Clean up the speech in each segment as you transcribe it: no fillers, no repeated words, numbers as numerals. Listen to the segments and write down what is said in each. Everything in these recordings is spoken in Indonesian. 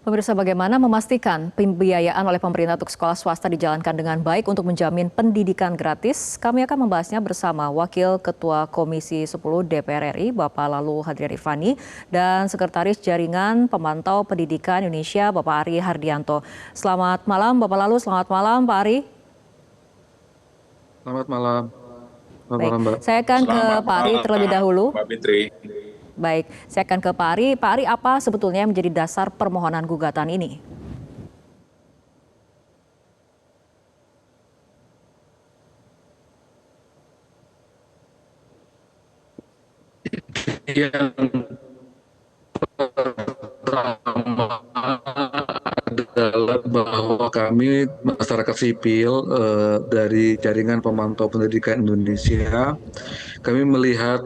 Pemirsa, bagaimana memastikan pembiayaan oleh pemerintah untuk sekolah swasta dijalankan dengan baik untuk menjamin pendidikan gratis? Kami akan membahasnya bersama Wakil Ketua Komisi 10 DPR RI, Bapak Lalu Hadrian Irvani, dan Sekretaris Jaringan Pemantau Pendidikan Indonesia, Bapak Ari Hardianto. Selamat malam, Bapak Lalu. Selamat malam, Pak Ari. Selamat malam. Selamat Baik, malam, Mbak. saya akan ke Selamat Pak Ari terlebih malam, dahulu. Mbak Fitri. Baik, saya akan ke Pak Ari. Pak Ari, apa sebetulnya yang menjadi dasar permohonan gugatan ini? Yang pertama adalah bahwa kami masyarakat sipil dari Jaringan Pemantau Pendidikan Indonesia, kami melihat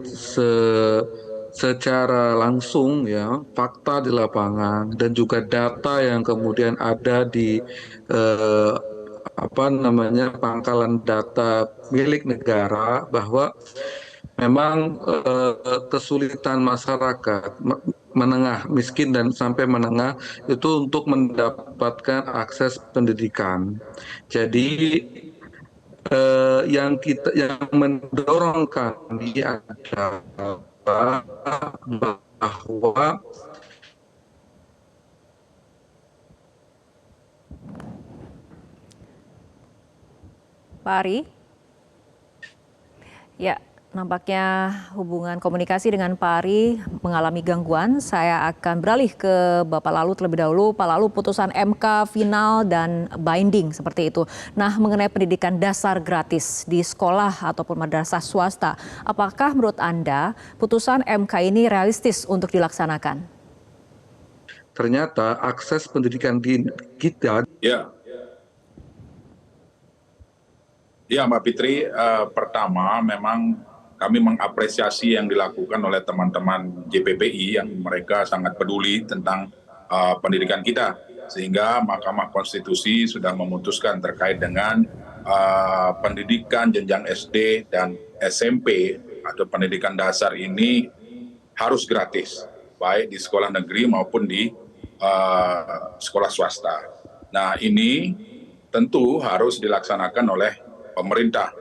secara langsung ya fakta di lapangan dan juga data yang kemudian ada di eh, pangkalan data milik negara bahwa memang kesulitan masyarakat menengah miskin dan sampai menengah itu untuk mendapatkan akses pendidikan. Jadi yang mendorong kami adalah bahwa Pak Ari? Ya, nampaknya hubungan komunikasi dengan Pak Ari mengalami gangguan. Saya akan beralih ke Bapak Lalu terlebih dahulu. Pak Lalu, putusan MK final dan binding seperti itu. Nah, mengenai pendidikan dasar gratis di sekolah ataupun madrasah swasta, apakah menurut Anda putusan MK ini realistis untuk dilaksanakan? ternyata akses pendidikan di kita. Ya, Mbak Fitri, pertama memang kami mengapresiasi yang dilakukan oleh teman-teman JPPI yang mereka sangat peduli tentang pendidikan kita. Sehingga Mahkamah Konstitusi sudah memutuskan terkait dengan pendidikan jenjang SD dan SMP atau pendidikan dasar ini harus gratis, baik di sekolah negeri maupun di sekolah swasta. Nah, ini tentu harus dilaksanakan oleh pemerintah.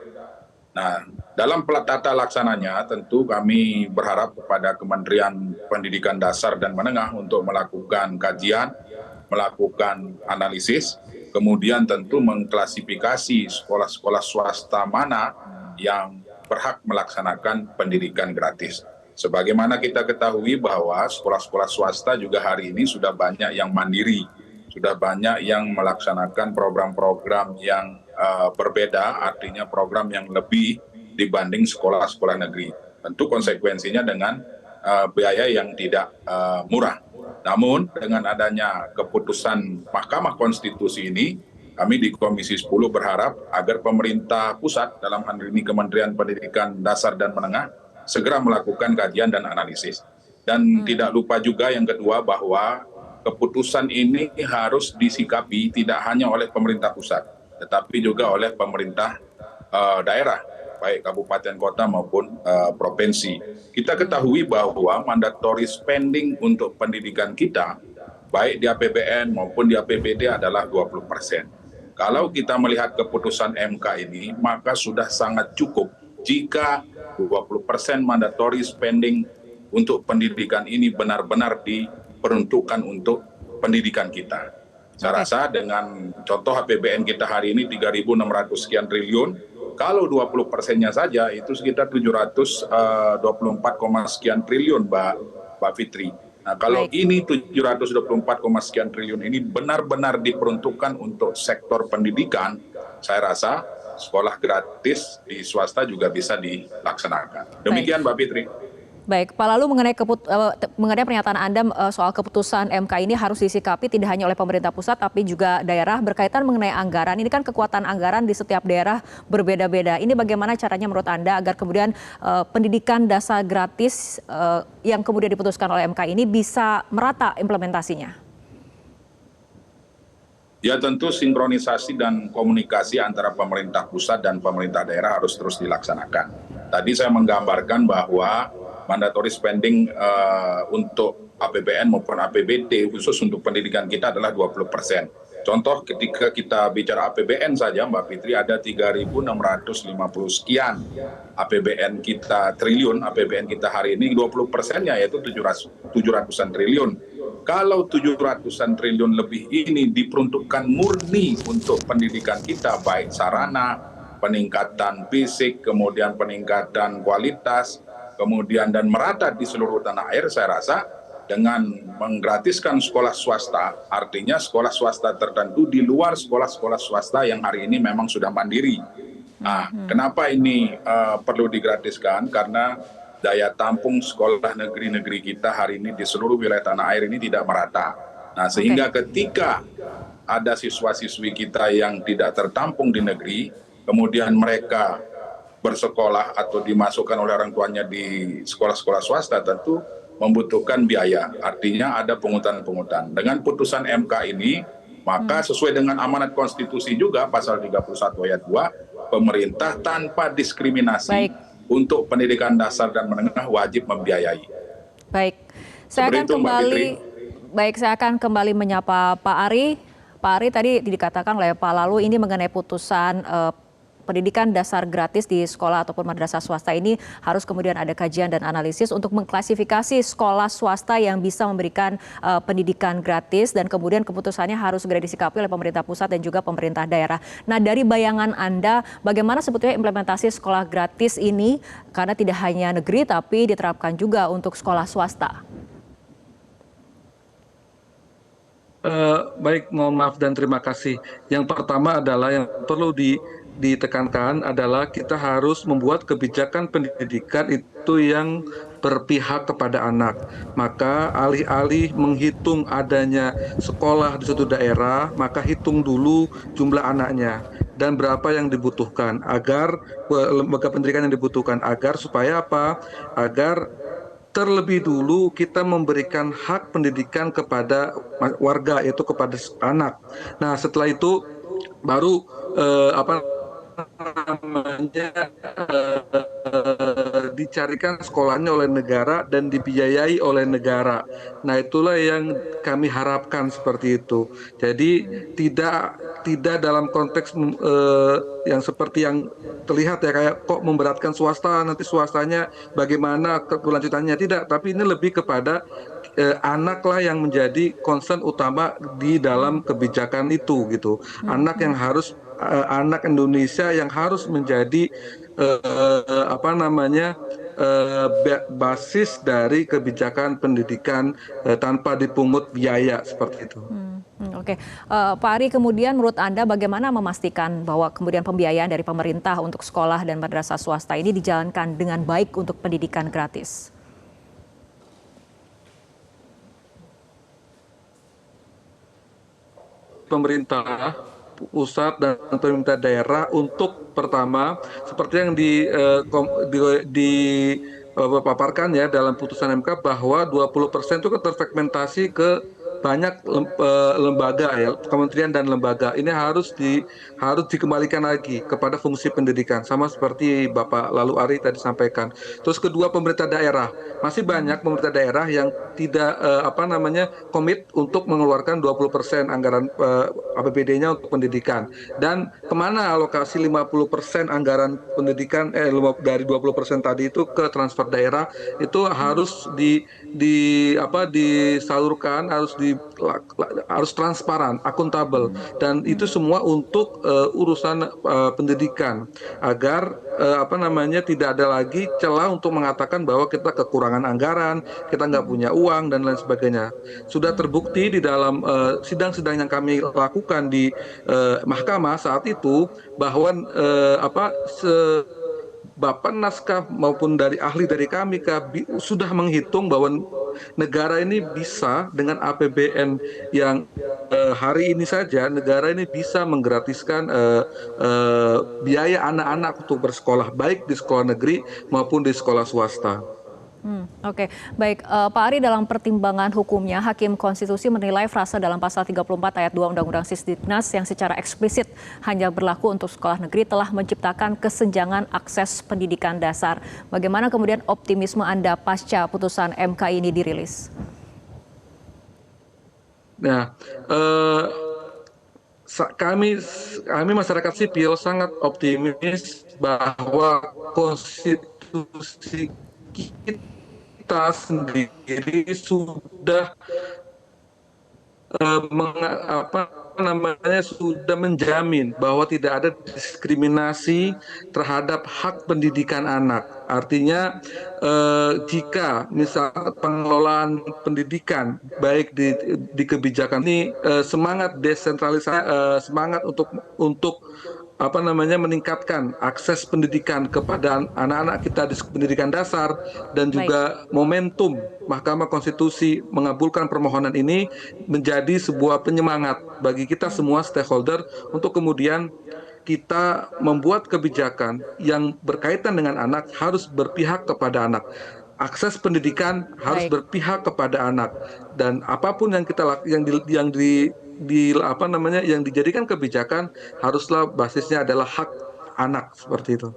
Nah, dalam tata laksananya tentu kami berharap kepada Kementerian Pendidikan Dasar dan Menengah untuk melakukan kajian, melakukan analisis, kemudian tentu mengklasifikasi sekolah-sekolah swasta mana yang berhak melaksanakan pendidikan gratis. Sebagaimana kita ketahui bahwa sekolah-sekolah swasta juga hari ini sudah banyak yang mandiri, sudah banyak yang melaksanakan program-program yang berbeda, artinya program yang lebih dibanding sekolah-sekolah negeri. Tentu konsekuensinya dengan biaya yang tidak murah. Namun dengan adanya keputusan Mahkamah Konstitusi ini, kami di Komisi 10 berharap agar pemerintah pusat, dalam hal ini Kementerian Pendidikan Dasar dan Menengah, segera melakukan kajian dan analisis. Dan tidak lupa juga yang kedua bahwa keputusan ini harus disikapi tidak hanya oleh pemerintah pusat, tetapi juga oleh pemerintah daerah, baik kabupaten kota maupun provinsi. Kita ketahui bahwa mandatory spending untuk pendidikan kita, baik di APBN maupun di APBD adalah 20%. Kalau kita melihat keputusan MK ini, maka sudah sangat cukup jika 20% mandatory spending untuk pendidikan ini benar-benar diperuntukkan untuk pendidikan kita. Saya rasa dengan contoh APBN kita hari ini 3.600 sekian triliun, kalau 20%-nya saja itu sekitar 724, sekian triliun, Mbak Fitri. Nah, kalau ini 724, sekian triliun ini benar-benar diperuntukkan untuk sektor pendidikan, saya rasa sekolah gratis di swasta juga bisa dilaksanakan. Demikian, Mbak Fitri. Baik, Pak Lalu mengenai pernyataan Anda soal keputusan MK ini harus disikapi tidak hanya oleh pemerintah pusat tapi juga daerah berkaitan mengenai anggaran. Ini kan kekuatan anggaran di setiap daerah berbeda-beda. Ini bagaimana caranya menurut Anda agar kemudian pendidikan dasar gratis yang kemudian diputuskan oleh MK ini bisa merata implementasinya? Ya, tentu sinkronisasi dan komunikasi antara pemerintah pusat dan pemerintah daerah harus terus dilaksanakan. Tadi saya menggambarkan bahwa mandatory spending untuk APBN maupun APBD khusus untuk pendidikan kita adalah 20%. Contoh ketika kita bicara APBN saja Mbak Fitri ada 3.650 sekian APBN kita triliun, APBN kita hari ini 20%-nya yaitu 700-an triliun. Kalau 700-an triliun lebih ini diperuntukkan murni untuk pendidikan kita, baik sarana, peningkatan fisik, kemudian peningkatan kualitas, kemudian dan merata di seluruh tanah air, saya rasa dengan menggratiskan sekolah swasta, artinya sekolah swasta tertentu di luar sekolah-sekolah swasta yang hari ini memang sudah mandiri. Nah, kenapa ini perlu digratiskan? Karena daya tampung sekolah negeri-negeri kita hari ini di seluruh wilayah tanah air ini tidak merata. Nah, sehingga ketika ada siswa-siswi kita yang tidak tertampung di negeri, kemudian mereka bersekolah atau dimasukkan oleh orang tuanya di sekolah-sekolah swasta, tentu membutuhkan biaya, artinya ada pungutan-pungutan. Dengan putusan MK ini, maka sesuai dengan amanat konstitusi juga pasal 31 ayat 2, pemerintah tanpa diskriminasi untuk pendidikan dasar dan menengah wajib membiayai. Baik, saya akan kembali menyapa Pak Ari. Pak Ari, tadi dikatakan oleh Pak Lalu ini mengenai putusan pendidikan dasar gratis di sekolah ataupun madrasah swasta ini harus kemudian ada kajian dan analisis untuk mengklasifikasi sekolah swasta yang bisa memberikan pendidikan gratis, dan kemudian keputusannya harus segera disikapi oleh pemerintah pusat dan juga pemerintah daerah. Nah, dari bayangan Anda, bagaimana sebetulnya implementasi sekolah gratis ini, karena tidak hanya negeri tapi diterapkan juga untuk sekolah swasta? Baik, mohon maaf dan terima kasih. Yang pertama adalah yang perlu ditekankan adalah kita harus membuat kebijakan pendidikan itu yang berpihak kepada anak. Maka alih-alih menghitung adanya sekolah di suatu daerah, maka hitung dulu jumlah anaknya dan berapa yang dibutuhkan agar lembaga pendidikan yang dibutuhkan, agar supaya apa? Agar terlebih dulu kita memberikan hak pendidikan kepada warga, yaitu kepada anak. Nah, setelah itu baru dicarikan sekolahnya oleh negara dan dibiayai oleh negara. Nah, itulah yang kami harapkan seperti itu. Jadi tidak dalam konteks yang seperti yang terlihat ya, kayak kok memberatkan swasta, nanti swastanya bagaimana kelanjutannya, tidak. Tapi ini lebih kepada anaklah yang menjadi concern utama di dalam kebijakan itu gitu. Anak yang harus anak Indonesia yang harus menjadi basis dari kebijakan pendidikan tanpa dipungut biaya seperti itu. Oke, Pak Ari, kemudian menurut Anda bagaimana memastikan bahwa kemudian pembiayaan dari pemerintah untuk sekolah dan madrasah swasta ini dijalankan dengan baik untuk pendidikan gratis? Pemerintah pusat dan pemerintah daerah untuk pertama seperti yang dipaparkan ya dalam putusan MK bahwa 20% itu terfragmentasi ke banyak lembaga ya, kementerian dan lembaga. Ini harus dikembalikan lagi kepada fungsi pendidikan, sama seperti Bapak Lalu Ari tadi sampaikan. Terus kedua, pemerintah daerah. Masih banyak pemerintah daerah yang tidak komit untuk mengeluarkan 20% anggaran APBD-nya untuk pendidikan. Dan kemana alokasi 50% anggaran pendidikan dari 20% tadi itu ke transfer daerah, itu harus disalurkan, harus transparan, akuntabel, dan itu semua untuk urusan pendidikan agar tidak ada lagi celah untuk mengatakan bahwa kita kekurangan anggaran, kita nggak punya uang dan lain sebagainya. Sudah terbukti di dalam sidang-sidang yang kami lakukan di mahkamah saat itu bahwa Bapak Naskah maupun dari ahli dari kami sudah menghitung bahwa negara ini bisa dengan APBN yang hari ini saja, negara ini bisa menggratiskan biaya anak-anak untuk bersekolah, baik di sekolah negeri maupun di sekolah swasta. Oke, baik. Pak Ari, dalam pertimbangan hukumnya, Hakim Konstitusi menilai frase dalam pasal 34 ayat 2 Undang-Undang Sisdiknas yang secara eksplisit hanya berlaku untuk sekolah negeri telah menciptakan kesenjangan akses pendidikan dasar. Bagaimana kemudian optimisme Anda pasca putusan MK ini dirilis? Nah, kami masyarakat sipil sangat optimis bahwa konstitusi kita sendiri sudah sudah menjamin bahwa tidak ada diskriminasi terhadap hak pendidikan anak. Artinya jika misal pengelolaan pendidikan baik di kebijakan ini semangat desentralisasi, semangat untuk meningkatkan akses pendidikan kepada anak-anak kita di pendidikan dasar dan Baik. juga momentum Mahkamah Konstitusi mengabulkan permohonan ini menjadi sebuah penyemangat bagi kita semua stakeholder untuk kemudian kita membuat kebijakan yang berkaitan dengan anak harus berpihak kepada anak. Akses pendidikan harus Baik. berpihak kepada anak, dan apapun yang yang dijadikan kebijakan haruslah basisnya adalah hak anak, seperti itu.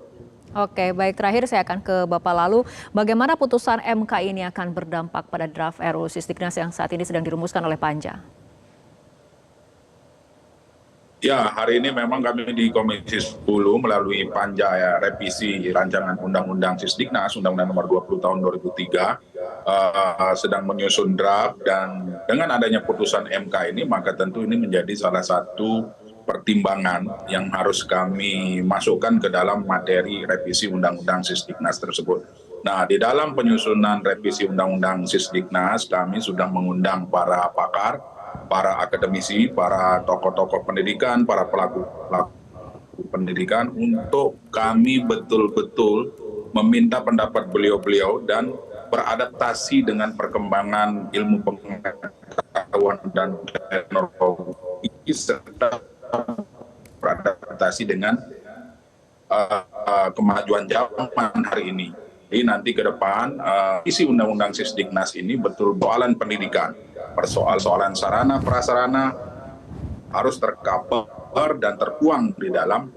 Oke, baik, terakhir saya akan ke Bapak Lalu. Bagaimana putusan MK ini akan berdampak pada draft RUU Sisdiknas yang saat ini sedang dirumuskan oleh Panja? Ya, hari ini memang kami di Komisi 10 melalui Panja revisi rancangan Undang-Undang Sisdiknas, Undang-Undang Nomor 20 Tahun 2003, sedang menyusun draft, dan dengan adanya putusan MK ini, maka tentu ini menjadi salah satu pertimbangan yang harus kami masukkan ke dalam materi revisi Undang-Undang Sisdiknas tersebut. Nah, di dalam penyusunan revisi Undang-Undang Sisdiknas, kami sudah mengundang para pakar, para akademisi, para tokoh-tokoh pendidikan, para pelaku pendidikan untuk kami betul-betul meminta pendapat beliau-beliau dan beradaptasi dengan perkembangan ilmu pengetahuan dan teknologi serta beradaptasi dengan kemajuan zaman hari ini. Jadi nanti ke depan isi Undang-Undang Sisdiknas ini betul soalan pendidikan, persoalan sarana prasarana harus tercover dan tertuang di dalam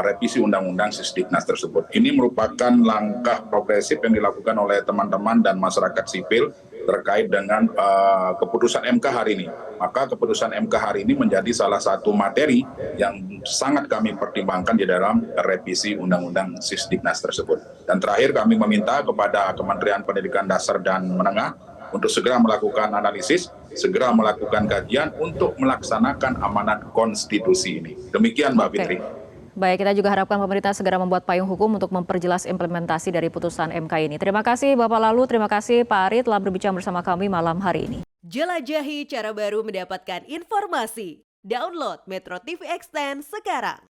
revisi Undang-Undang Sisdiknas tersebut. Ini merupakan langkah progresif yang dilakukan oleh teman-teman dan masyarakat sipil terkait dengan keputusan MK hari ini. Maka keputusan MK hari ini menjadi salah satu materi yang sangat kami pertimbangkan di dalam revisi Undang-Undang Sisdiknas tersebut. Dan terakhir kami meminta kepada Kementerian Pendidikan Dasar dan Menengah untuk segera melakukan analisis, segera melakukan kajian untuk melaksanakan amanat konstitusi ini. Demikian Mbak Fitri. Baik, kita juga harapkan pemerintah segera membuat payung hukum untuk memperjelas implementasi dari putusan MK ini. Terima kasih Bapak Lalu, terima kasih Pak Ari telah berbincang bersama kami malam hari ini. Jelajahi cara baru mendapatkan informasi. Download Metro TV Extend sekarang.